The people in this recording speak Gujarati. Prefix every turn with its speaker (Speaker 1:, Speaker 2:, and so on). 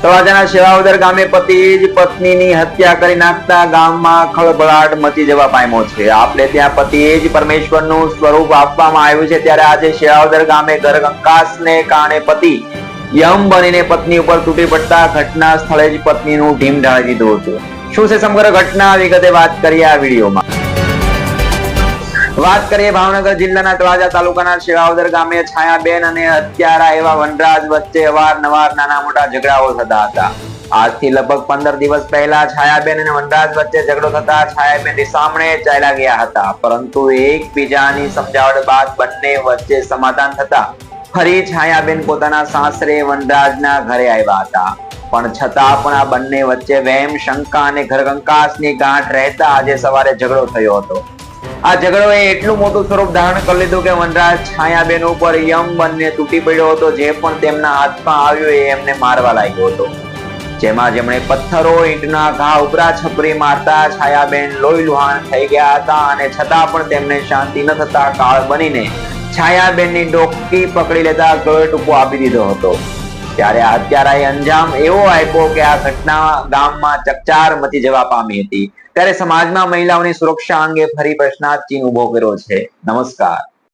Speaker 1: તળાજાના શેવાવદર ગામે પતિ જ પત્નીની હત્યા કરી નાખતા ગામમાં ખળભળાટ મચી જવા પામ્યો છે. આપણે ત્યાં પતિએ જ પરમેશ્વરનું સ્વરૂપ આપવામાં આવ્યું છે, ત્યારે આજે શેવાવદર ગામે ઘરકંકાસને કારણે પતિ યમ બનીને પત્ની ઉપર તૂટી પડતા ઘટના સ્થળે જ પત્નીનું ઢીમ ઢાળી દીધું હતું. શું છે સમગ્ર ઘટના, વિગતે વાત કરીએ આ વિડીયોમાં. વાત કરીએ ભાવનગર જિલ્લાના તળાજા તાલુકાના શેવાવદર ગામે છાયાબેન અને હત્યારા એવા વનરાજ વચ્ચે અવારનવાર નાના મોટા ઝઘડાઓ થતા હતા. આજથી લગભગ 15 દિવસ પહેલા છાયાબેન અને વનરાજ વચ્ચે ઝઘડો થતા છાયાબેન રીસામણે ચાલ્યા ગયા હતા, પરંતુ એકબીજાની સમજાવટ બાદ બંને વચ્ચે સમાધાન થતા ફરી છાયાબેન પોતાના સાસરે વનરાજના ઘરે આવ્યા હતા. પણ છતાં પણ આ બંને વચ્ચે વહેમ, શંકા અને ઘરકંકાસની ગાંઠ રહેતા આજે સવારે ઝઘડો થયો હતો. આ ઝઘડોએ એટલું મોટું સ્વરૂપ ધારણ કરી લીધું કે વનરાજ છાયાબેન ઉપર યમ બનીને તૂટી પડ્યો હતો. જે પણ તેમના હાથમાં આવ્યો એ એમને મારવા લાગ્યો હતો, જેમાં જેમણે પથ્થરો, ઈંટના ઘા ઉપરા છપરી મારતા છાયાબેન લોહી લુહાણ થઈ ગયા હતા. અને છતાં પણ તેમને શાંતિ ન થતા કાળ બનીને છાયાબેનની ડોકી પકડી લેતા ગળે ટૂંકો આપી દીધો હતો. ત્યારે આ હત્યારાએ અંજામ એવો આપ્યો કે આ ઘટના ગામમાં ચકચાર મચી જવા પામી હતી. ત્યારે સમાજમાં મહિલાઓની સુરક્ષા અંગે ફરી પ્રશ્નાર્થ ચિહ્ન ઉભો કર્યો છે. નમસ્કાર.